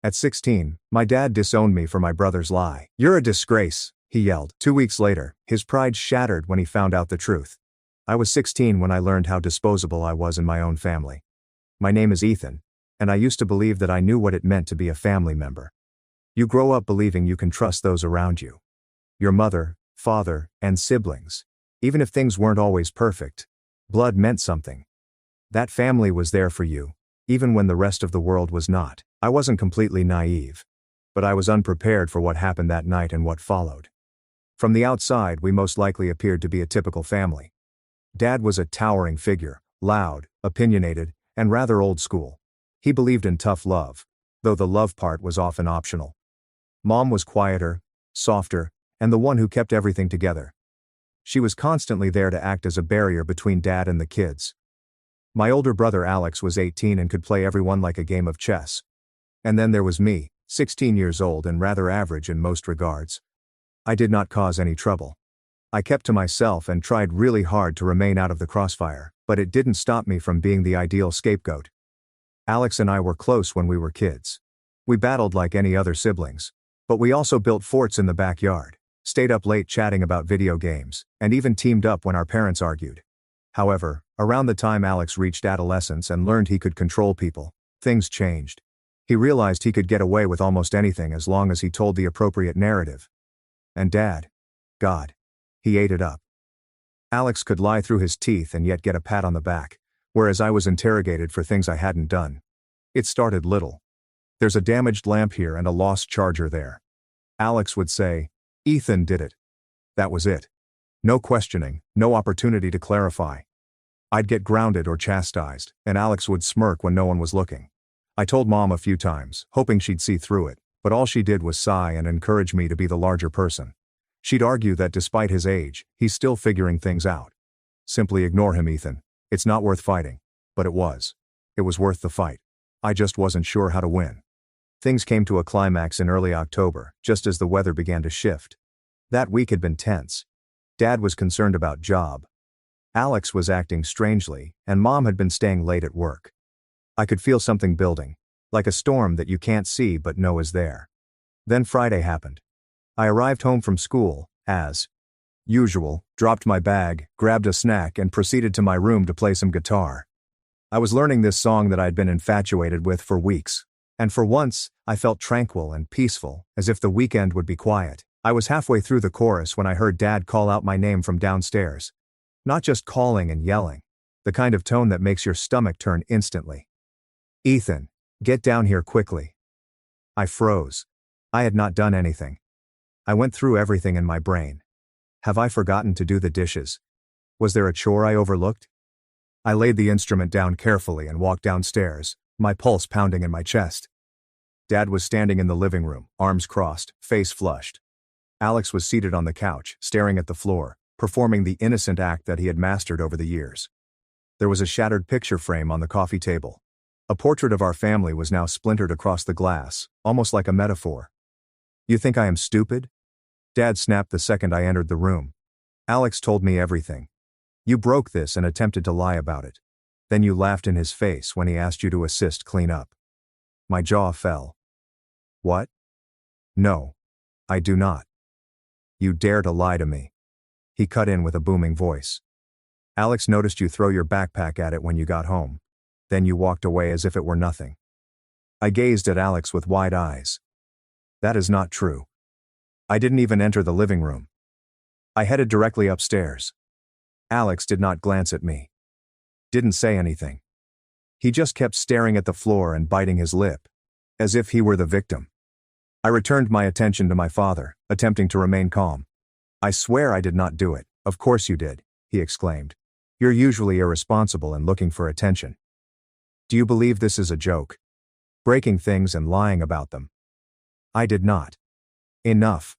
At 16, my dad disowned me for my brother's lie. "You're a disgrace," he yelled. 2 weeks later, his pride shattered when he found out the truth. I was 16 when I learned how disposable I was in my own family. My name is Ethan, and I used to believe that I knew what it meant to be a family member. You grow up believing you can trust those around you. Your mother, father, and siblings. Even if things weren't always perfect, blood meant something. That family was there for you, even when the rest of the world was not. I wasn't completely naive, but I was unprepared for what happened that night and what followed. From the outside, we most likely appeared to be a typical family. Dad was a towering figure, loud, opinionated, and rather old school. He believed in tough love, though the love part was often optional. Mom was quieter, softer, and the one who kept everything together. She was constantly there to act as a barrier between Dad and the kids. My older brother Alex was 18 and could play everyone like a game of chess. And then there was me, 16 years old and rather average in most regards. I did not cause any trouble. I kept to myself and tried really hard to remain out of the crossfire, but it didn't stop me from being the ideal scapegoat. Alex and I were close when we were kids. We battled like any other siblings. But we also built forts in the backyard, stayed up late chatting about video games, and even teamed up when our parents argued. However, around the time Alex reached adolescence and learned he could control people, things changed. He realized he could get away with almost anything as long as he told the appropriate narrative. And Dad, God, he ate it up. Alex could lie through his teeth and yet get a pat on the back, whereas I was interrogated for things I hadn't done. It started little. "There's a damaged lamp here and a lost charger there." Alex would say, "Ethan did it." That was it. No questioning, no opportunity to clarify. I'd get grounded or chastised, and Alex would smirk when no one was looking. I told Mom a few times, hoping she'd see through it, but all she did was sigh and encourage me to be the larger person. She'd argue that despite his age, he's still figuring things out. "Simply ignore him, Ethan. It's not worth fighting." But it was. It was worth the fight. I just wasn't sure how to win. Things came to a climax in early October, just as the weather began to shift. That week had been tense. Dad was concerned about job. Alex was acting strangely, and Mom had been staying late at work. I could feel something building, like a storm that you can't see but know is there. Then Friday happened. I arrived home from school, as usual, dropped my bag, grabbed a snack and proceeded to my room to play some guitar. I was learning this song that I'd been infatuated with for weeks. And for once, I felt tranquil and peaceful, as if the weekend would be quiet. I was halfway through the chorus when I heard Dad call out my name from downstairs. Not just calling and yelling, the kind of tone that makes your stomach turn instantly. "Ethan, get down here quickly." I froze. I had not done anything. I went through everything in my brain. Have I forgotten to do the dishes? Was there a chore I overlooked? I laid the instrument down carefully and walked downstairs, my pulse pounding in my chest. Dad was standing in the living room, arms crossed, face flushed. Alex was seated on the couch, staring at the floor, performing the innocent act that he had mastered over the years. There was a shattered picture frame on the coffee table. A portrait of our family was now splintered across the glass, almost like a metaphor. "You think I am stupid?" Dad snapped the second I entered the room. "Alex told me everything. You broke this and attempted to lie about it. Then you laughed in his face when he asked you to assist clean up." My jaw fell. "What? No. I do not. You dare to lie to me." He cut in with a booming voice. "Alex noticed you throw your backpack at it when you got home. Then you walked away as if it were nothing." I gazed at Alex with wide eyes. "That is not true. I didn't even enter the living room. I headed directly upstairs." Alex did not glance at me. Didn't say anything. He just kept staring at the floor and biting his lip, as if he were the victim. I returned my attention to my father, attempting to remain calm. "I swear I did not do it." "Of course you did," he exclaimed. "You're usually irresponsible and looking for attention. Do you believe this is a joke? Breaking things and lying about them?" I did not. "Enough.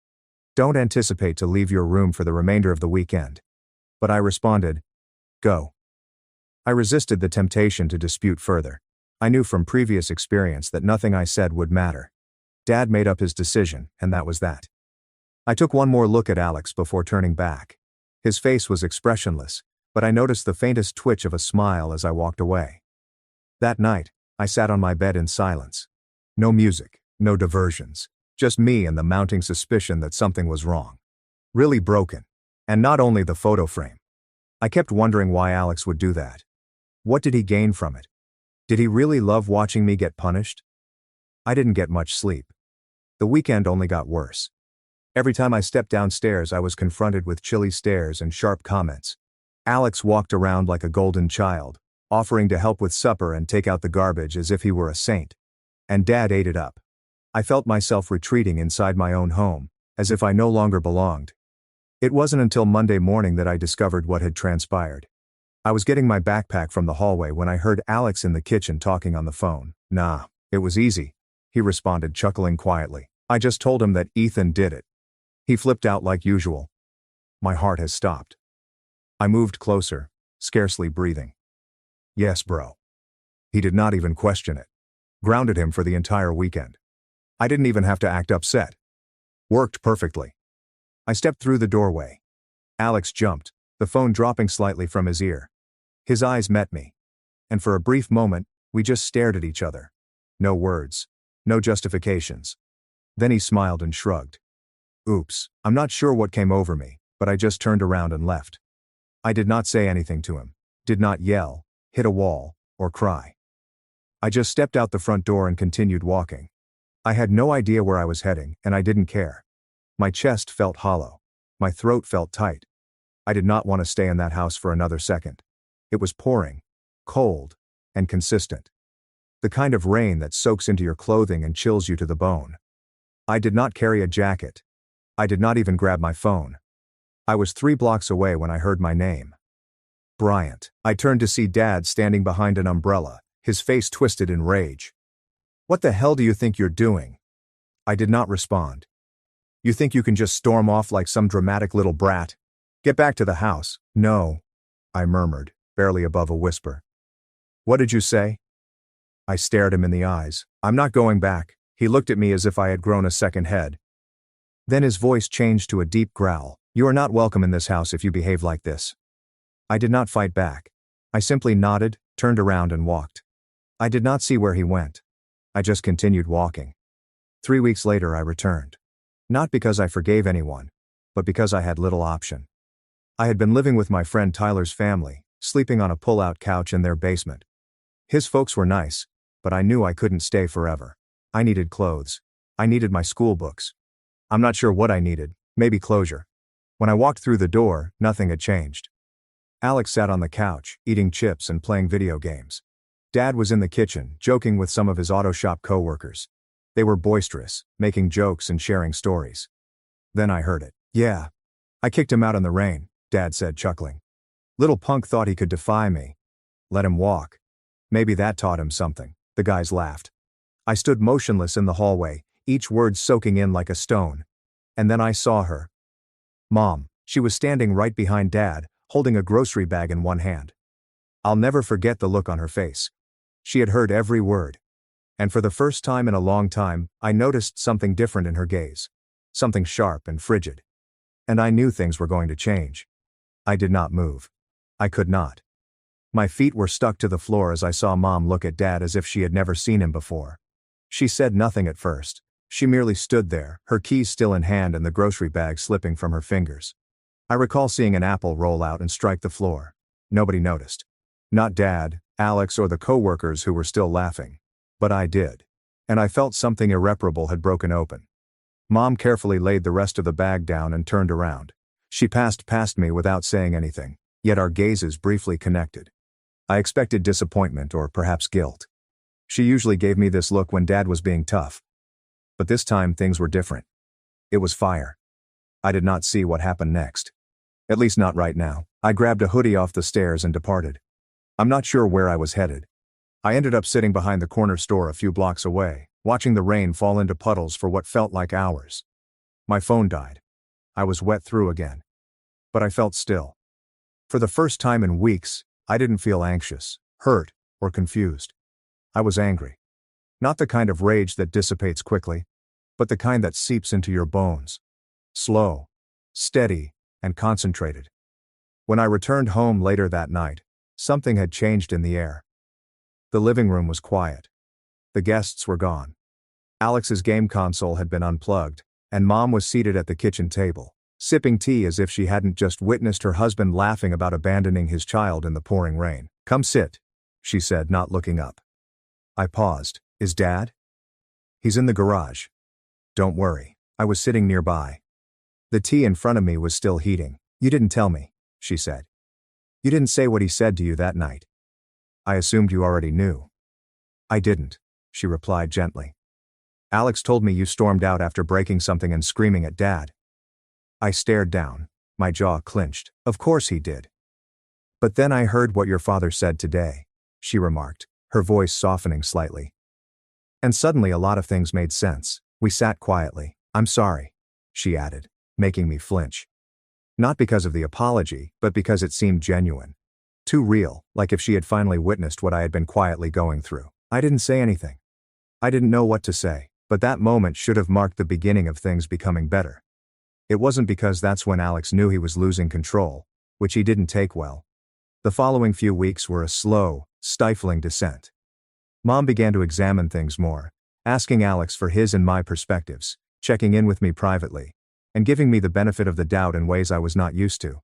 Don't anticipate to leave your room for the remainder of the weekend." But I responded, "Go." I resisted the temptation to dispute further. I knew from previous experience that nothing I said would matter. Dad made up his decision, and that was that. I took one more look at Alex before turning back. His face was expressionless, but I noticed the faintest twitch of a smile as I walked away. That night, I sat on my bed in silence. No music, No diversions. Just me and the mounting suspicion that something was wrong. Really broken. And not only the photo frame. I kept wondering why Alex would do that. What did he gain from it? Did he really love watching me get punished? I didn't get much sleep. The weekend only got worse. Every time I stepped downstairs, I was confronted with chilly stares and sharp comments. Alex walked around like a golden child, offering to help with supper and take out the garbage as if he were a saint. And Dad ate it up. I felt myself retreating inside my own home, as if I no longer belonged. It wasn't until Monday morning that I discovered what had transpired. I was getting my backpack from the hallway when I heard Alex in the kitchen talking on the phone. "Nah, it was easy," he responded, chuckling quietly. "I just told him that Ethan did it." He flipped out like usual. My heart has stopped. I moved closer, scarcely breathing. "Yes, bro." He did not even question it. Grounded him for the entire weekend. I didn't even have to act upset. Worked perfectly. I stepped through the doorway. Alex jumped, the phone dropping slightly from his ear. His eyes met me. And for a brief moment, we just stared at each other. No words. No justifications. Then he smiled and shrugged. Oops, I'm not sure what came over me, but I just turned around and left. I did not say anything to him, did not yell, hit a wall, or cry. I just stepped out the front door and continued walking. I had no idea where I was heading, and I didn't care. My chest felt hollow. My throat felt tight. I did not want to stay in that house for another second. It was pouring, cold, and consistent. The kind of rain that soaks into your clothing and chills you to the bone. I did not carry a jacket. I did not even grab my phone. I was 3 blocks away when I heard my name. Bryant. I turned to see Dad standing behind an umbrella, his face twisted in rage. "What the hell do you think you're doing?" I did not respond. "You think you can just storm off like some dramatic little brat? Get back to the house." "No," I murmured, barely above a whisper. "What did you say?" I stared him in the eyes. "I'm not going back." He looked at me as if I had grown a second head. Then his voice changed to a deep growl. "You are not welcome in this house if you behave like this." I did not fight back. I simply nodded, turned around and walked. I did not see where he went. I just continued walking. 3 weeks later I returned. Not because I forgave anyone, but because I had little option. I had been living with my friend Tyler's family, sleeping on a pull-out couch in their basement. His folks were nice, but I knew I couldn't stay forever. I needed clothes. I needed my school books. I'm not sure what I needed, maybe closure. When I walked through the door, nothing had changed. Alex sat on the couch, eating chips and playing video games. Dad was in the kitchen, joking with some of his auto shop co-workers. They were boisterous, making jokes and sharing stories. Then I heard it. "Yeah. I kicked him out in the rain," Dad said, chuckling. "Little punk thought he could defy me. Let him walk. Maybe that taught him something." The guys laughed. I stood motionless in the hallway, each word soaking in like a stone. And then I saw her. Mom. She was standing right behind Dad, holding a grocery bag in one hand. I'll never forget the look on her face. She had heard every word. And for the first time in a long time, I noticed something different in her gaze. Something sharp and frigid. And I knew things were going to change. I did not move. I could not. My feet were stuck to the floor as I saw Mom look at Dad as if she had never seen him before. She said nothing at first. She merely stood there, her keys still in hand and the grocery bag slipping from her fingers. I recall seeing an apple roll out and strike the floor. Nobody noticed. Not Dad, Alex, or the co-workers who were still laughing. But I did. And I felt something irreparable had broken open. Mom carefully laid the rest of the bag down and turned around. She passed past me without saying anything, yet our gazes briefly connected. I expected disappointment or perhaps guilt. She usually gave me this look when Dad was being tough. But this time things were different. It was fire. I did not see what happened next. At least not right now. I grabbed a hoodie off the stairs and departed. I'm not sure where I was headed. I ended up sitting behind the corner store a few blocks away, watching the rain fall into puddles for what felt like hours. My phone died. I was wet through again. But I felt still. For the first time in weeks, I didn't feel anxious, hurt, or confused. I was angry. Not the kind of rage that dissipates quickly, but the kind that seeps into your bones. Slow, steady, and concentrated. When I returned home later that night, something had changed in the air. The living room was quiet. The guests were gone. Alex's game console had been unplugged, and Mom was seated at the kitchen table, sipping tea as if she hadn't just witnessed her husband laughing about abandoning his child in the pouring rain. "Come sit," she said, not looking up. I paused. "Is Dad?" "He's in the garage." "Don't worry." I was sitting nearby. The tea in front of me was still heating. "You didn't tell me," she said. "You didn't say what he said to you that night." "I assumed you already knew." "I didn't," she replied gently. "Alex told me you stormed out after breaking something and screaming at Dad." I stared down, my jaw clenched. "Of course he did." "But then I heard what your father said today," she remarked, her voice softening slightly. "And suddenly a lot of things made sense." We sat quietly. "I'm sorry," she added, making me flinch. Not because of the apology, but because it seemed genuine. Too real, like if she had finally witnessed what I had been quietly going through. I didn't say anything. I didn't know what to say, but that moment should have marked the beginning of things becoming better. It wasn't because that's when Alex knew he was losing control, which he didn't take well. The following few weeks were a slow, stifling descent. Mom began to examine things more, asking Alex for his and my perspectives, checking in with me privately, and giving me the benefit of the doubt in ways I was not used to.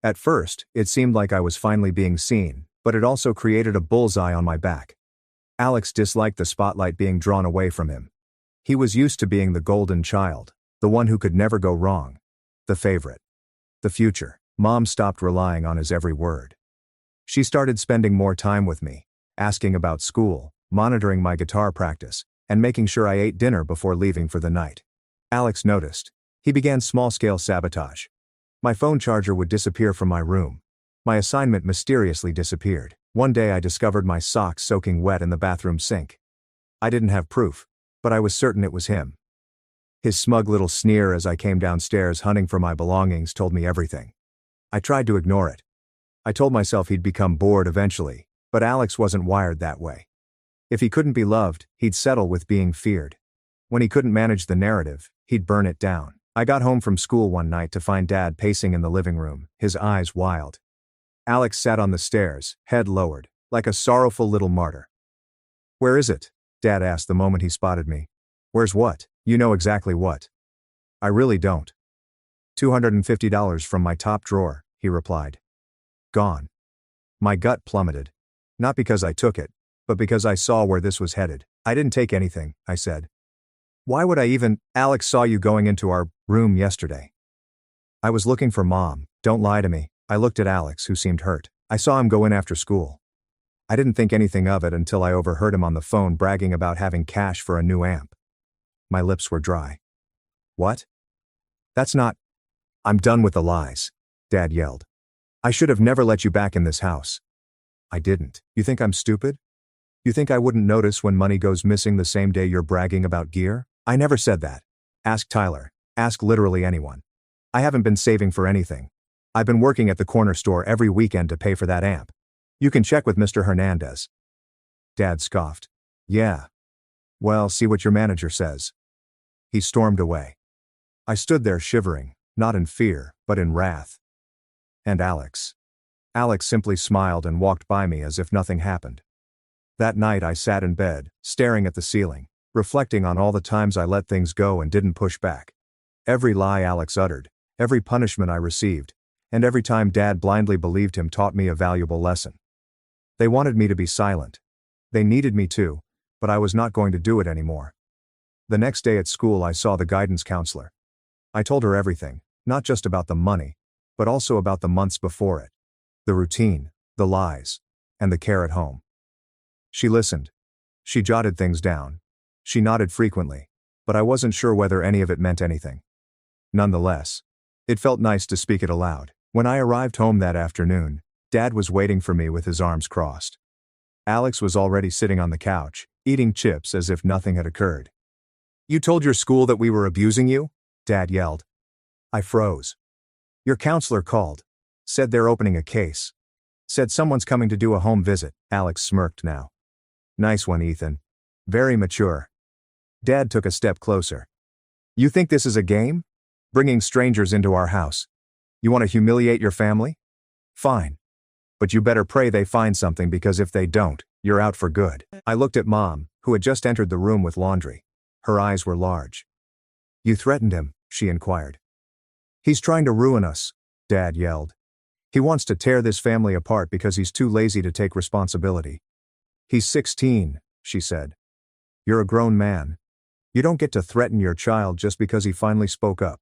At first, it seemed like I was finally being seen, but it also created a bullseye on my back. Alex disliked the spotlight being drawn away from him. He was used to being the golden child, the one who could never go wrong, the favorite. The future. Mom stopped relying on his every word. She started spending more time with me, asking about school, monitoring my guitar practice, and making sure I ate dinner before leaving for the night. Alex noticed. He began small-scale sabotage. My phone charger would disappear from my room. My assignment mysteriously disappeared. One day I discovered my socks soaking wet in the bathroom sink. I didn't have proof, but I was certain it was him. His smug little sneer as I came downstairs hunting for my belongings told me everything. I tried to ignore it. I told myself he'd become bored eventually, but Alex wasn't wired that way. If he couldn't be loved, he'd settle with being feared. When he couldn't manage the narrative, he'd burn it down. I got home from school one night to find Dad pacing in the living room, his eyes wild. Alex sat on the stairs, head lowered, like a sorrowful little martyr. "Where is it?" Dad asked the moment he spotted me. "Where's what?" "You know exactly what." "I really don't." $250 from my top drawer," he replied. "Gone." My gut plummeted. Not because I took it, but because I saw where this was headed. "I didn't take anything," I said. "Why would I even—" "Alex saw you going into our room yesterday." "I was looking for Mom, don't lie to me." I looked at Alex, who seemed hurt. "I saw him go in after school." I didn't think anything of it until I overheard him on the phone bragging about having cash for a new amp. My lips were dry. "What? That's not—" "I'm done with the lies," Dad yelled. "I should have never let you back in this house." "I didn't. You think I'm stupid? You think I wouldn't notice when money goes missing the same day you're bragging about gear? I never said that. Ask Tyler. Ask literally anyone. I haven't been saving for anything. I've been working at the corner store every weekend to pay for that amp. You can check with Mr. Hernandez." Dad scoffed. "Yeah. Well, see what your manager says." He stormed away. I stood there shivering, not in fear, but in wrath. And Alex. Alex simply smiled and walked by me as if nothing happened. That night I sat in bed, staring at the ceiling, reflecting on all the times I let things go and didn't push back. Every lie Alex uttered, every punishment I received, and every time Dad blindly believed him taught me a valuable lesson. They wanted me to be silent. They needed me to, but I was not going to do it anymore. The next day at school I saw the guidance counselor. I told her everything, not just about the money, but also about the months before it. The routine, the lies, and the care at home. She listened. She jotted things down. She nodded frequently, but I wasn't sure whether any of it meant anything. Nonetheless, it felt nice to speak it aloud. When I arrived home that afternoon, Dad was waiting for me with his arms crossed. Alex was already sitting on the couch, eating chips as if nothing had occurred. "You told your school that we were abusing you?" Dad yelled. I froze. "Your counselor called. Said they're opening a case. Said someone's coming to do a home visit." Alex smirked now. "Nice one, Ethan. Very mature." Dad took a step closer. "You think this is a game? Bringing strangers into our house? You want to humiliate your family? Fine. But you better pray they find something, because if they don't, you're out for good." I looked at Mom, who had just entered the room with laundry. Her eyes were large. "You threatened him?" she inquired. "He's trying to ruin us," Dad yelled. "He wants to tear this family apart because he's too lazy to take responsibility." "He's 16, she said. "You're a grown man. You don't get to threaten your child just because he finally spoke up."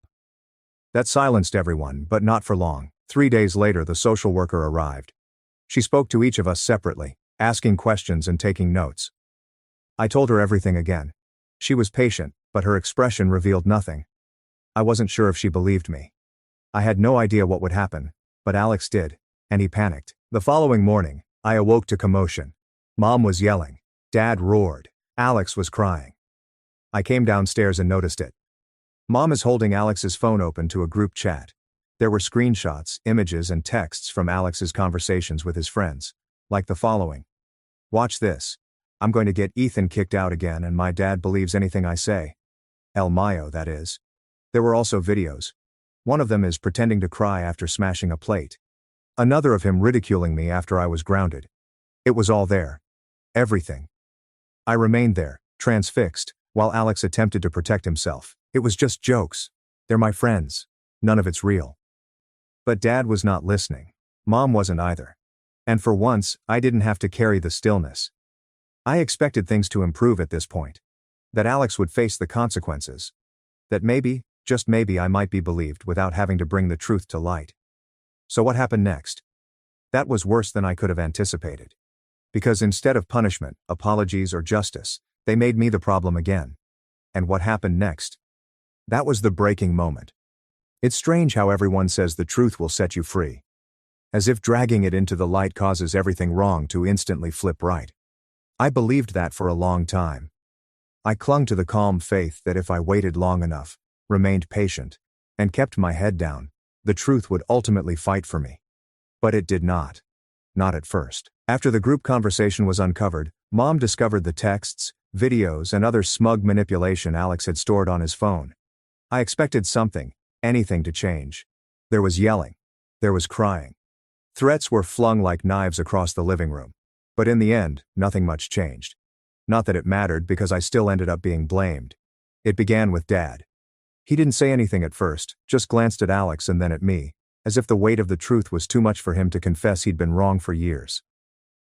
That silenced everyone, but not for long. 3 days later, the social worker arrived. She spoke to each of us separately, asking questions and taking notes. I told her everything again. She was patient, but her expression revealed nothing. I wasn't sure if she believed me. I had no idea what would happen, but Alex did, and he panicked. The following morning, I awoke to commotion. Mom was yelling. Dad roared. Alex was crying. I came downstairs and noticed it. Mom is holding Alex's phone open to a group chat. There were screenshots, images, and texts from Alex's conversations with his friends, like the following. "Watch this. I'm going to get Ethan kicked out again and my dad believes anything I say. El Mayo, that is." There were also videos. One of them is pretending to cry after smashing a plate. Another of him ridiculing me after I was grounded. It was all there. Everything. I remained there, transfixed, while Alex attempted to protect himself. It was just jokes. They're my friends. None of it's real. But Dad was not listening. Mom wasn't either. And for once, I didn't have to carry the stillness. I expected things to improve at this point. That Alex would face the consequences. That maybe, just maybe, I might be believed without having to bring the truth to light. So what happened next? That was worse than I could have anticipated. Because instead of punishment, apologies, or justice, they made me the problem again. And what happened next? That was the breaking moment. It's strange how everyone says the truth will set you free. As if dragging it into the light causes everything wrong to instantly flip right. I believed that for a long time. I clung to the calm faith that if I waited long enough, remained patient, and kept my head down, the truth would ultimately fight for me. But it did not. Not at first. After the group conversation was uncovered, Mom discovered the texts, videos, and other smug manipulation Alex had stored on his phone. I expected something, anything to change. There was yelling. There was crying. Threats were flung like knives across the living room. But in the end, nothing much changed. Not that it mattered because I still ended up being blamed. It began with Dad. He didn't say anything at first, just glanced at Alex and then at me, as if the weight of the truth was too much for him to confess he'd been wrong for years.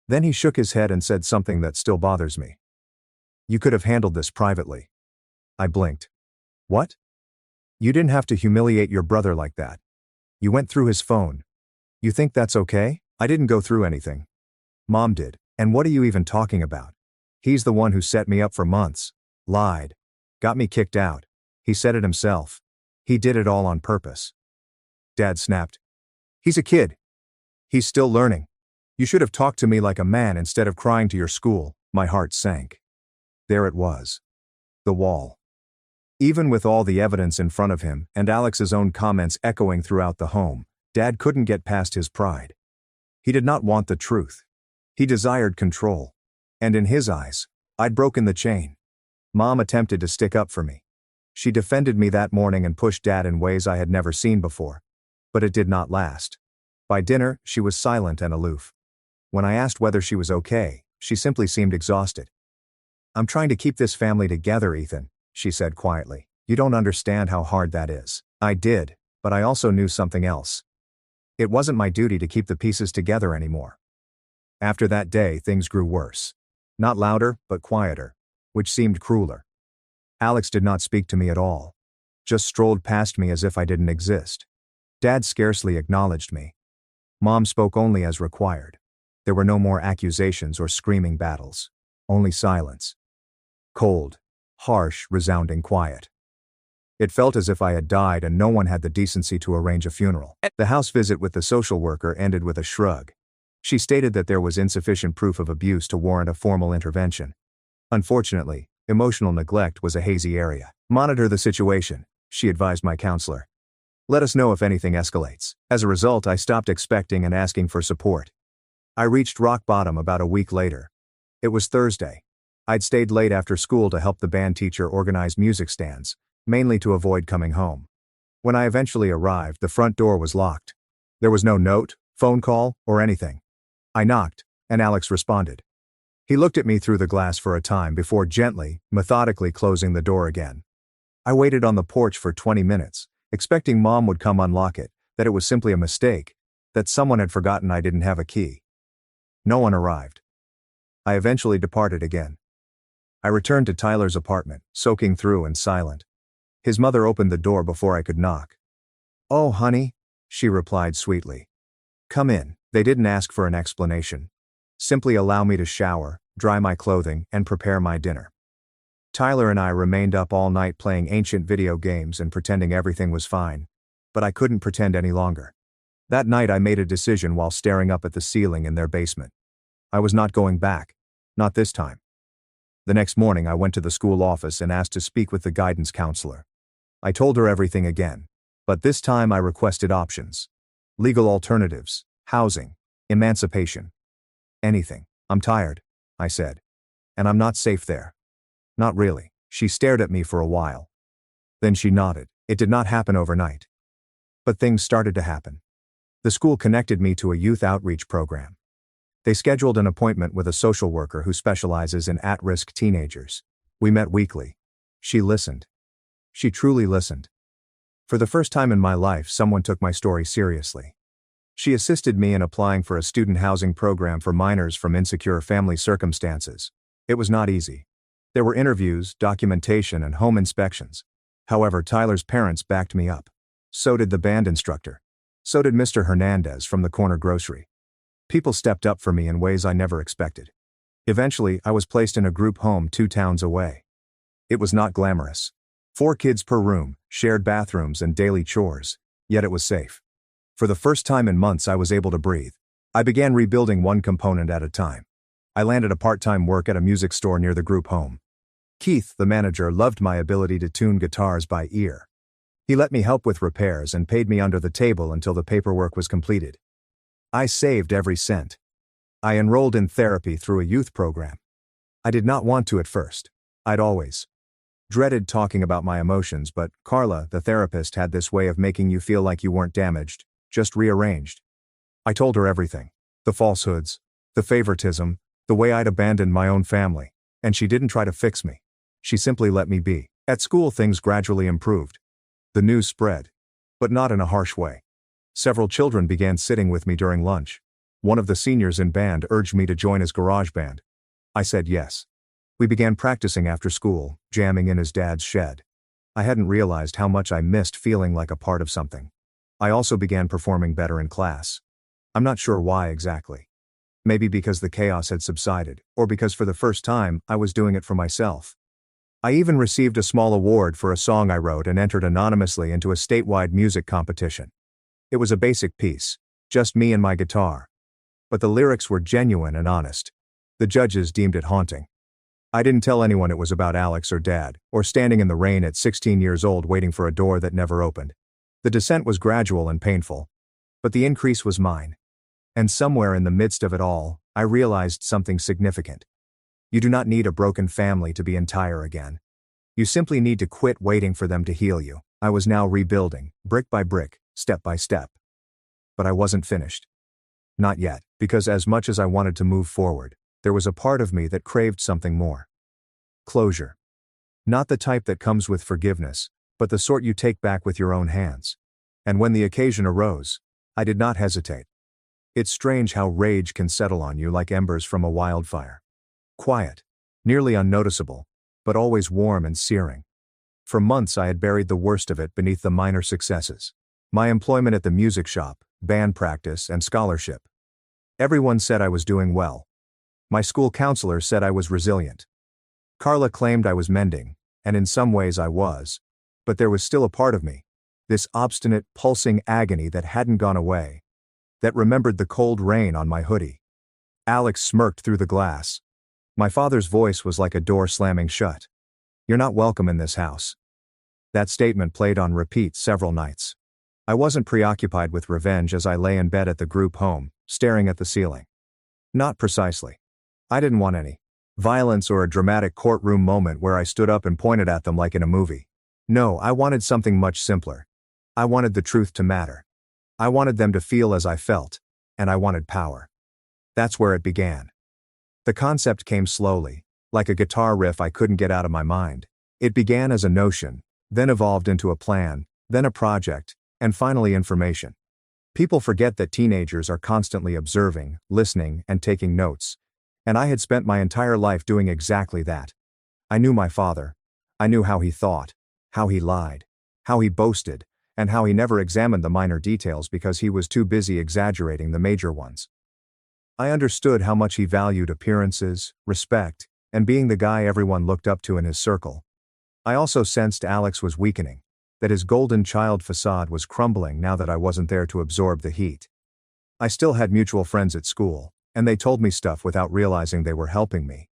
Then he shook his head and said something that still bothers me. "You could have handled this privately." I blinked. "What?" "You didn't have to humiliate your brother like that. You went through his phone. You think that's okay?" "I didn't go through anything. Mom did. And what are you even talking about? He's the one who set me up for months. Lied. Got me kicked out. He said it himself. He did it all on purpose." Dad snapped. "He's a kid. He's still learning. You should have talked to me like a man instead of crying to your school." My heart sank. There it was. The wall. Even with all the evidence in front of him and Alex's own comments echoing throughout the home, Dad couldn't get past his pride. He did not want the truth. He desired control. And in his eyes, I'd broken the chain. Mom attempted to stick up for me. She defended me that morning and pushed Dad in ways I had never seen before. But it did not last. By dinner, she was silent and aloof. When I asked whether she was okay, she simply seemed exhausted. "I'm trying to keep this family together, Ethan," she said quietly. "You don't understand how hard that is." I did, but I also knew something else. It wasn't my duty to keep the pieces together anymore. After that day, things grew worse. Not louder, but quieter, which seemed crueler. Alex did not speak to me at all. Just strolled past me as if I didn't exist. Dad scarcely acknowledged me. Mom spoke only as required. There were no more accusations or screaming battles. Only silence. Cold, harsh, resounding quiet. It felt as if I had died and no one had the decency to arrange a funeral. The house visit with the social worker ended with a shrug. She stated that there was insufficient proof of abuse to warrant a formal intervention. Unfortunately, emotional neglect was a hazy area. "Monitor the situation," she advised my counselor. "Let us know if anything escalates." As a result, I stopped expecting and asking for support. I reached rock bottom about a week later. It was Thursday. I'd stayed late after school to help the band teacher organize music stands, mainly to avoid coming home. When I eventually arrived, the front door was locked. There was no note, phone call, or anything. I knocked, and Alex responded. He looked at me through the glass for a time before gently, methodically closing the door again. I waited on the porch for 20 minutes, expecting Mom would come unlock it, that it was simply a mistake, that someone had forgotten I didn't have a key. No one arrived. I eventually departed again. I returned to Tyler's apartment, soaking through and silent. His mother opened the door before I could knock. "Oh, honey," she replied sweetly. "Come in." They didn't ask for an explanation. Simply allow me to shower, dry my clothing, and prepare my dinner. Tyler and I remained up all night playing ancient video games and pretending everything was fine. But I couldn't pretend any longer. That night I made a decision while staring up at the ceiling in their basement. I was not going back. Not this time. The next morning I went to the school office and asked to speak with the guidance counselor. I told her everything again. But this time I requested options. Legal alternatives, housing, emancipation. Anything. "I'm tired," I said. "And I'm not safe there." "Not really." She stared at me for a while. Then she nodded. It did not happen overnight. But things started to happen. The school connected me to a youth outreach program. They scheduled an appointment with a social worker who specializes in at-risk teenagers. We met weekly. She listened. She truly listened. For the first time in my life, someone took my story seriously. She assisted me in applying for a student housing program for minors from insecure family circumstances. It was not easy. There were interviews, documentation, and home inspections. However, Tyler's parents backed me up. So did the band instructor. So did Mr. Hernandez from the corner grocery. People stepped up for me in ways I never expected. Eventually, I was placed in a group home 2 towns away. It was not glamorous. 4 kids per room, shared bathrooms, and daily chores, yet it was safe. For the first time in months I was able to breathe. I began rebuilding one component at a time. I landed a part-time work at a music store near the group home. Keith, the manager, loved my ability to tune guitars by ear. He let me help with repairs and paid me under the table until the paperwork was completed. I saved every cent. I enrolled in therapy through a youth program. I did not want to at first. I'd always dreaded talking about my emotions, but Carla, the therapist, had this way of making you feel like you weren't damaged, just rearranged. I told her everything. The falsehoods, the favoritism, the way I'd abandoned my own family, and she didn't try to fix me. She simply let me be. At school things gradually improved. The news spread. But not in a harsh way. Several children began sitting with me during lunch. One of the seniors in band urged me to join his garage band. I said yes. We began practicing after school, jamming in his dad's shed. I hadn't realized how much I missed feeling like a part of something. I also began performing better in class. I'm not sure why exactly. Maybe because the chaos had subsided, or because for the first time, I was doing it for myself. I even received a small award for a song I wrote and entered anonymously into a statewide music competition. It was a basic piece, just me and my guitar. But the lyrics were genuine and honest. The judges deemed it haunting. I didn't tell anyone it was about Alex or Dad, or standing in the rain at 16 years old waiting for a door that never opened. The descent was gradual and painful. But the increase was mine. And somewhere in the midst of it all, I realized something significant. You do not need a broken family to be entire again. You simply need to quit waiting for them to heal you. I was now rebuilding, brick by brick, step by step. But I wasn't finished. Not yet, because as much as I wanted to move forward, there was a part of me that craved something more. Closure. Not the type that comes with forgiveness, but the sort you take back with your own hands. And when the occasion arose, I did not hesitate. It's strange how rage can settle on you like embers from a wildfire. Quiet, nearly unnoticeable, but always warm and searing. For months I had buried the worst of it beneath the minor successes. My employment at the music shop, band practice, and scholarship. Everyone said I was doing well. My school counselor said I was resilient. Carla claimed I was mending, and in some ways I was. But there was still a part of me, this obstinate, pulsing agony that hadn't gone away, that remembered the cold rain on my hoodie. Alex smirked through the glass. My father's voice was like a door slamming shut. "You're not welcome in this house." That statement played on repeat several nights. I wasn't preoccupied with revenge as I lay in bed at the group home, staring at the ceiling. Not precisely. I didn't want any violence or a dramatic courtroom moment where I stood up and pointed at them like in a movie. No, I wanted something much simpler. I wanted the truth to matter. I wanted them to feel as I felt, and I wanted power. That's where it began. The concept came slowly, like a guitar riff I couldn't get out of my mind. It began as a notion, then evolved into a plan, then a project, and finally information. People forget that teenagers are constantly observing, listening, and taking notes. And I had spent my entire life doing exactly that. I knew my father. I knew how he thought, how he lied, how he boasted, and how he never examined the minor details because he was too busy exaggerating the major ones. I understood how much he valued appearances, respect, and being the guy everyone looked up to in his circle. I also sensed Alex was weakening, that his golden child facade was crumbling now that I wasn't there to absorb the heat. I still had mutual friends at school, and they told me stuff without realizing they were helping me.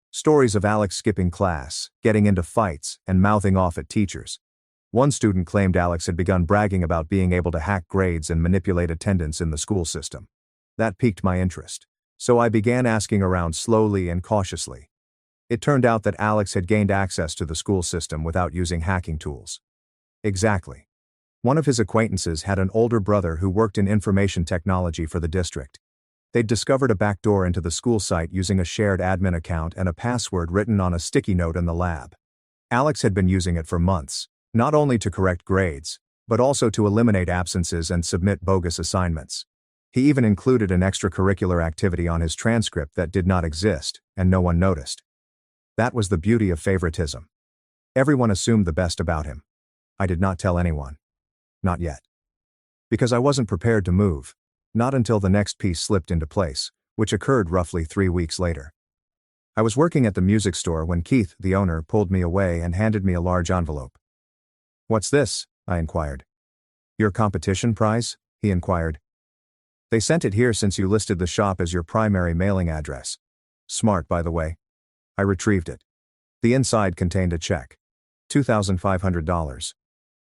Stories of Alex skipping class, getting into fights, and mouthing off at teachers. One student claimed Alex had begun bragging about being able to hack grades and manipulate attendance in the school system. That piqued my interest, so I began asking around slowly and cautiously. It turned out that Alex had gained access to the school system without using hacking tools. Exactly. One of his acquaintances had an older brother who worked in information technology for the district. They'd discovered a backdoor into the school site using a shared admin account and a password written on a sticky note in the lab. Alex had been using it for months, not only to correct grades, but also to eliminate absences and submit bogus assignments. He even included an extracurricular activity on his transcript that did not exist, and no one noticed. That was the beauty of favoritism. Everyone assumed the best about him. I did not tell anyone. Not yet. Because I wasn't prepared to move, not until the next piece slipped into place, which occurred roughly 3 weeks later. I was working at the music store when Keith, the owner, pulled me away and handed me a large envelope. "What's this?" I inquired. "Your competition prize?" he inquired. "They sent it here since you listed the shop as your primary mailing address." Smart, by the way. I retrieved it. The inside contained a check. $2,500.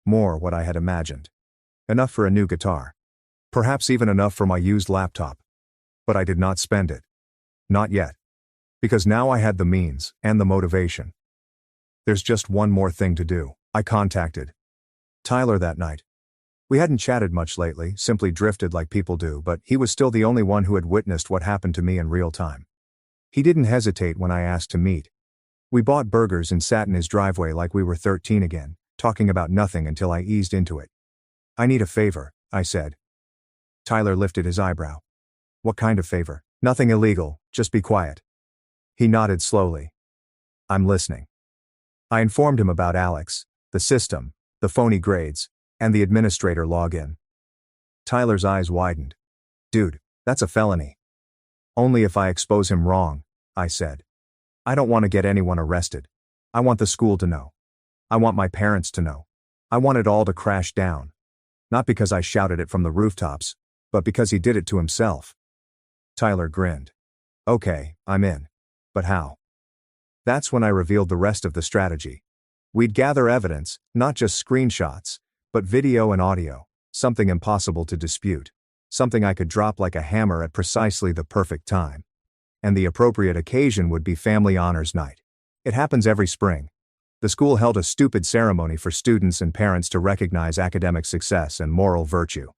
More what I had imagined. Enough for a new guitar. Perhaps even enough for my used laptop. But I did not spend it. Not yet. Because now I had the means, and the motivation. "There's just one more thing to do," I contacted Tyler that night. We hadn't chatted much lately, simply drifted like people do, but he was still the only one who had witnessed what happened to me in real time. He didn't hesitate when I asked to meet. We bought burgers and sat in his driveway like we were 13 again, talking about nothing until I eased into it. "I need a favor," I said. Tyler lifted his eyebrow. "What kind of favor?" "Nothing illegal, just be quiet." He nodded slowly. "I'm listening." I informed him about Alex, the system, the phony grades, and the administrator login. Tyler's eyes widened. "Dude, that's a felony." "Only if I expose him wrong," I said. "I don't want to get anyone arrested. I want the school to know. I want my parents to know. I want it all to crash down. Not because I shouted it from the rooftops, but because he did it to himself." Tyler grinned. "Okay, I'm in. But how?" That's when I revealed the rest of the strategy. We'd gather evidence, not just screenshots, but video and audio, something impossible to dispute, something I could drop like a hammer at precisely the perfect time. And the appropriate occasion would be family honors night. It happens every spring. The school held a stupid ceremony for students and parents to recognize academic success and moral virtue.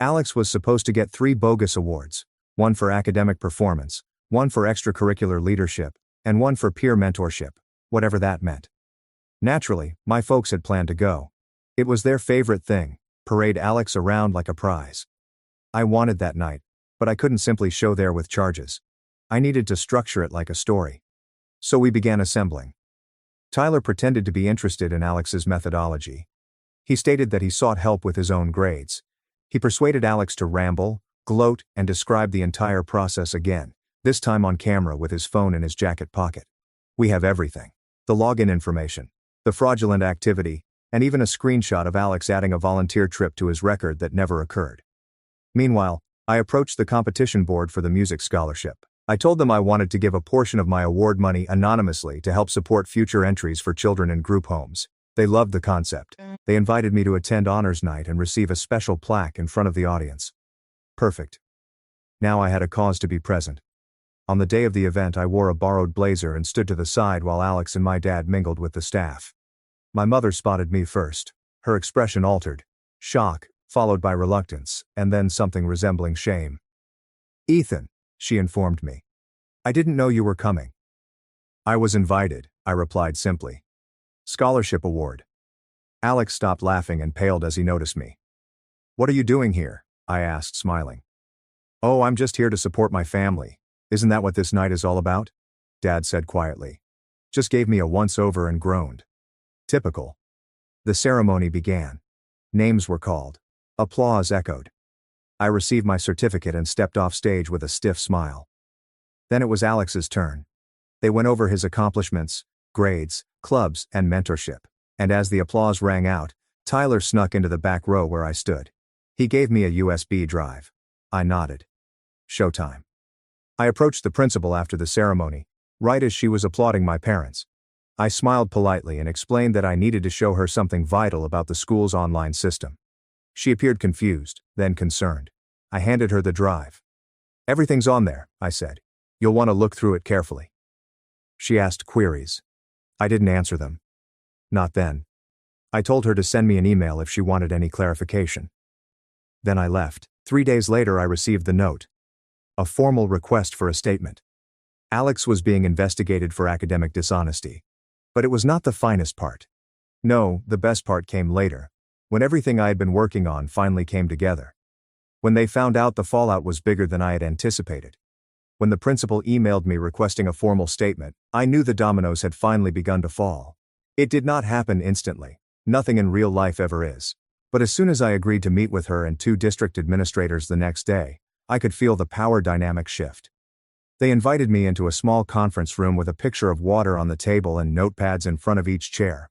Alex was supposed to get 3 bogus awards, one for academic performance, one for extracurricular leadership, and one for peer mentorship, whatever that meant. Naturally, my folks had planned to go. It was their favorite thing, parade Alex around like a prize. I wanted that night, but I couldn't simply show there with charges. I needed to structure it like a story. So we began assembling. Tyler pretended to be interested in Alex's methodology. He stated that he sought help with his own grades. He persuaded Alex to ramble, gloat, and describe the entire process again, this time on camera with his phone in his jacket pocket. We have everything. The login information, the fraudulent activity, and even a screenshot of Alex adding a volunteer trip to his record that never occurred. Meanwhile, I approached the competition board for the music scholarship. I told them I wanted to give a portion of my award money anonymously to help support future entries for children in group homes. They loved the concept. They invited me to attend honors night and receive a special plaque in front of the audience. Perfect. Now I had a cause to be present. On the day of the event, I wore a borrowed blazer and stood to the side while Alex and my dad mingled with the staff. My mother spotted me first. Her expression altered. Shock, followed by reluctance, and then something resembling shame. "Ethan," she informed me. I didn't know you were coming. I was invited, I replied simply. Scholarship award. Alex stopped laughing and paled as he noticed me. What are you doing here? I asked, smiling. Oh, I'm just here to support my family. Isn't that what this night is all about? Dad said quietly. Just gave me a once-over and groaned. Typical. The ceremony began. Names were called. Applause echoed. I received my certificate and stepped off stage with a stiff smile. Then it was Alex's turn. They went over his accomplishments, grades, clubs, and mentorship. And as the applause rang out, Tyler snuck into the back row where I stood. He gave me a USB drive. I nodded. Showtime. I approached the principal after the ceremony, right as she was applauding my parents. I smiled politely and explained that I needed to show her something vital about the school's online system. She appeared confused, then concerned. I handed her the drive. Everything's on there, I said. You'll want to look through it carefully. She asked queries. I didn't answer them. Not then. I told her to send me an email if she wanted any clarification. Then I left. 3 days later I received the note. A formal request for a statement. Alex was being investigated for academic dishonesty. But it was not the finest part. No, the best part came later, when everything I had been working on finally came together. When they found out the fallout was bigger than I had anticipated. When the principal emailed me requesting a formal statement, I knew the dominoes had finally begun to fall. It did not happen instantly. Nothing in real life ever is. But as soon as I agreed to meet with her and 2 district administrators the next day, I could feel the power dynamic shift. They invited me into a small conference room with a picture of water on the table and notepads in front of each chair.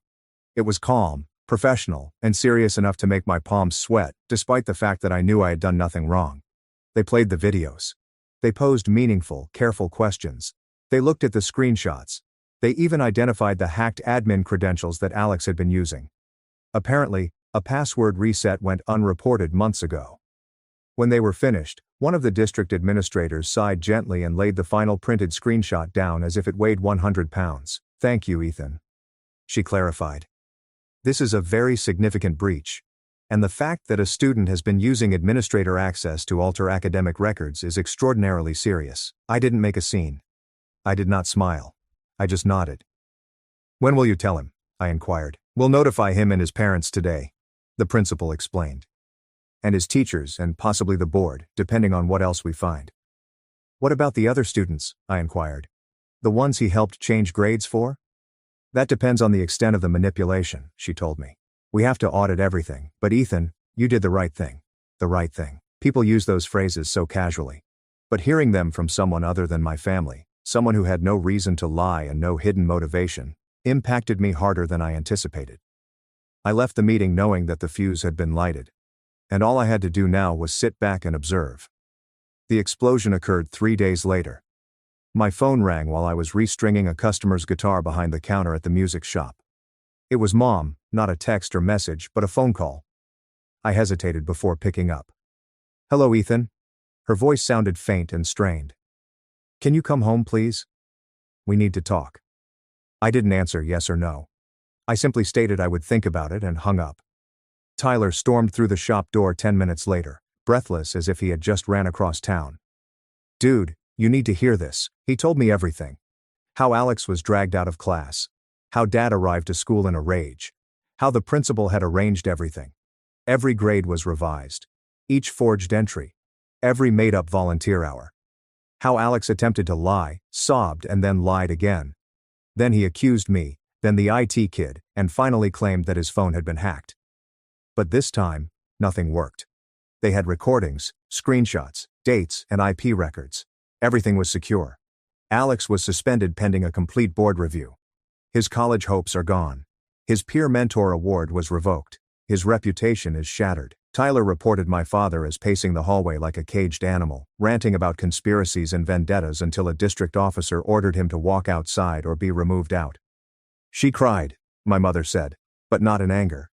It was calm, professional, and serious enough to make my palms sweat, despite the fact that I knew I had done nothing wrong. They played the videos. They posed meaningful, careful questions. They looked at the screenshots. They even identified the hacked admin credentials that Alex had been using. Apparently, a password reset went unreported months ago. When they were finished, one of the district administrators sighed gently and laid the final printed screenshot down as if it weighed 100 pounds. Thank you, Ethan. She clarified. This is a very significant breach. And the fact that a student has been using administrator access to alter academic records is extraordinarily serious. I didn't make a scene. I did not smile. I just nodded. When will you tell him? I inquired. We'll notify him and his parents today, the principal explained. And his teachers and possibly the board, depending on what else we find. What about the other students? I inquired. The ones he helped change grades for? That depends on the extent of the manipulation, she told me. We have to audit everything, but Ethan, you did the right thing. The right thing. People use those phrases so casually. But hearing them from someone other than my family, someone who had no reason to lie and no hidden motivation, impacted me harder than I anticipated. I left the meeting knowing that the fuse had been lighted. And all I had to do now was sit back and observe. The explosion occurred 3 days later. My phone rang while I was restringing a customer's guitar behind the counter at the music shop. It was Mom, not a text or message, but a phone call. I hesitated before picking up. Hello, Ethan. Her voice sounded faint and strained. Can you come home, please? We need to talk. I didn't answer yes or no. I simply stated I would think about it and hung up. Tyler stormed through the shop door 10 minutes later, breathless as if he had just ran across town. Dude, you need to hear this. He told me everything. How Alex was dragged out of class. How Dad arrived to school in a rage. How the principal had arranged everything. Every grade was revised. Each forged entry. Every made-up volunteer hour. How Alex attempted to lie, sobbed, and then lied again. Then he accused me, then the IT kid, and finally claimed that his phone had been hacked. But this time, nothing worked. They had recordings, screenshots, dates, and IP records. Everything was secure. Alex was suspended pending a complete board review. His college hopes are gone. His peer mentor award was revoked. His reputation is shattered. Tyler reported my father as pacing the hallway like a caged animal, ranting about conspiracies and vendettas until a district officer ordered him to walk outside or be removed out. She cried, my mother said, but not in anger.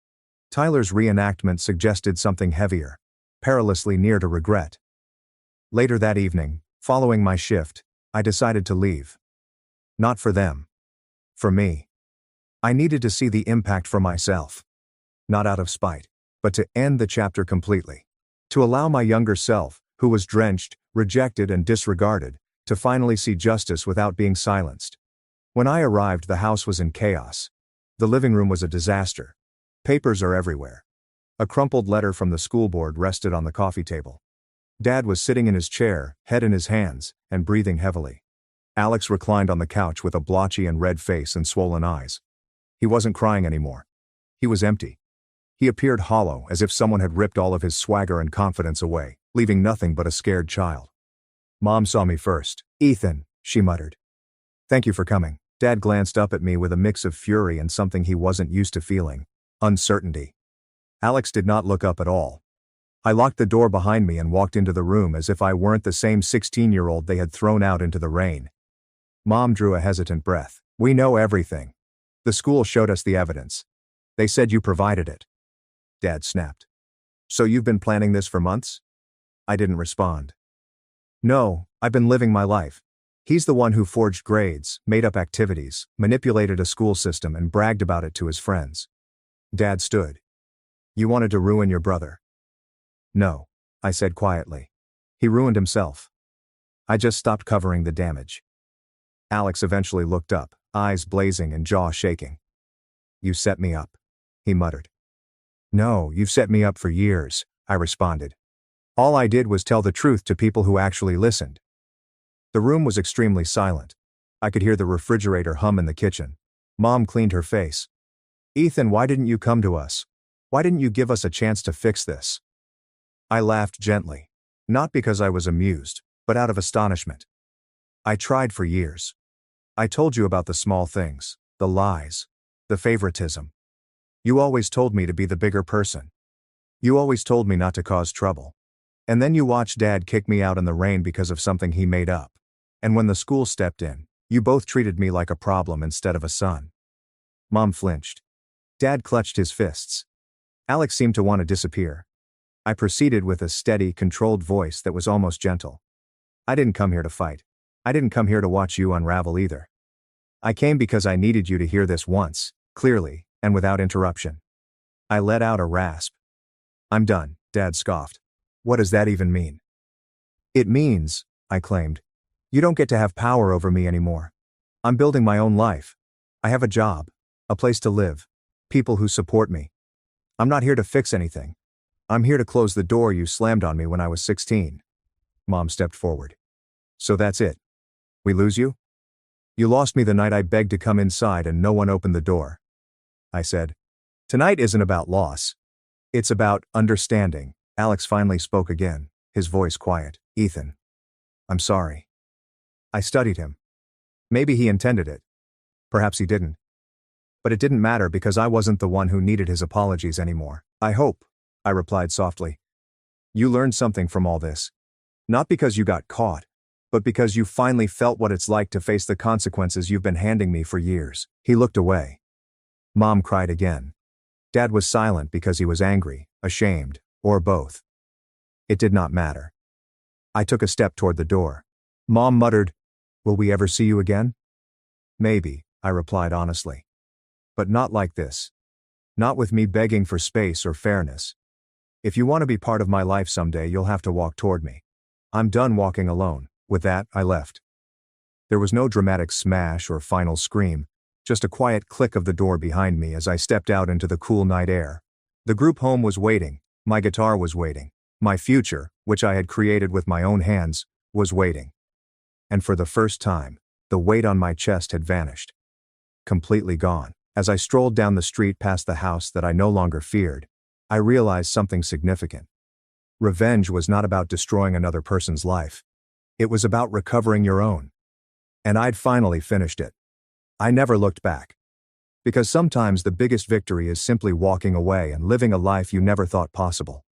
Tyler's reenactment suggested something heavier, perilously near to regret. Later that evening, following my shift, I decided to leave. Not for them. For me. I needed to see the impact for myself. Not out of spite, but to end the chapter completely. To allow my younger self, who was drenched, rejected, and disregarded, To finally see justice without being silenced. When I arrived, the house was in chaos. The living room was a disaster. Papers are everywhere. A crumpled letter from the school board rested on the coffee table. Dad was sitting in his chair, head in his hands, and breathing heavily. Alex reclined on the couch with a blotchy and red face and swollen eyes. He wasn't crying anymore. He was empty. He appeared hollow, as if someone had ripped all of his swagger and confidence away, leaving nothing but a scared child. Mom saw me first. "Ethan," she muttered. "Thank you for coming." Dad glanced up at me with a mix of fury and something he wasn't used to feeling: uncertainty. Alex did not look up at all. I locked the door behind me and walked into the room as if I weren't the same 16-year-old they had thrown out into the rain. Mom drew a hesitant breath. "We know everything. The school showed us the evidence. They said you provided it." Dad snapped. "So you've been planning this for months?" I didn't respond. "No, I've been living my life. He's the one who forged grades, made up activities, manipulated a school system, and bragged about it to his friends." Dad stood. "You wanted to ruin your brother?" "No," I said quietly. "He ruined himself. I just stopped covering the damage." Alex eventually looked up, eyes blazing and jaw shaking. "You set me up," he muttered. "No, you've set me up for years," I responded. "All I did was tell the truth to people who actually listened." The room was extremely silent. I could hear the refrigerator hum in the kitchen. Mom cleaned her face. "Ethan, why didn't you come to us? Why didn't you give us a chance to fix this?" I laughed gently. Not because I was amused, but out of astonishment. "I tried for years. I told you about the small things, the lies, the favoritism. You always told me to be the bigger person. You always told me not to cause trouble. And then you watched Dad kick me out in the rain because of something he made up. And when the school stepped in, you both treated me like a problem instead of a son." Mom flinched. Dad clutched his fists. Alex seemed to want to disappear. I proceeded with a steady, controlled voice that was almost gentle. "I didn't come here to fight. I didn't come here to watch you unravel either. I came because I needed you to hear this once, clearly, and without interruption." I let out a rasp. "I'm done," Dad scoffed. "What does that even mean?" "It means," I claimed, "you don't get to have power over me anymore. I'm building my own life. I have a job, a place to live, people who support me. I'm not here to fix anything. I'm here to close the door you slammed on me when I was 16. Mom stepped forward. "So that's it? We lose you? You lost me the night I begged to come inside and no one opened the door." I said. "Tonight isn't about loss. It's about understanding." Alex finally spoke again, his voice quiet. "Ethan, I'm sorry." I studied him. Maybe he intended it. Perhaps he didn't. But it didn't matter because I wasn't the one who needed his apologies anymore. "I hope," I replied softly, "you learned something from all this. Not because you got caught, but because you finally felt what it's like to face the consequences you've been handing me for years." He looked away. Mom cried again. Dad was silent because he was angry, ashamed, or both. It did not matter. I took a step toward the door. Mom muttered, "Will we ever see you again?" "Maybe," I replied honestly. "But not like this. Not with me begging for space or fairness. If you want to be part of my life someday, you'll have to walk toward me. I'm done walking alone." With that, I left. There was no dramatic smash or final scream, just a quiet click of the door behind me as I stepped out into the cool night air. The group home was waiting, my guitar was waiting, my future, which I had created with my own hands, was waiting. And for the first time, the weight on my chest had vanished. Completely gone. As I strolled down the street past the house that I no longer feared, I realized something significant. Revenge was not about destroying another person's life. It was about recovering your own. And I'd finally finished it. I never looked back. Because sometimes the biggest victory is simply walking away and living a life you never thought possible.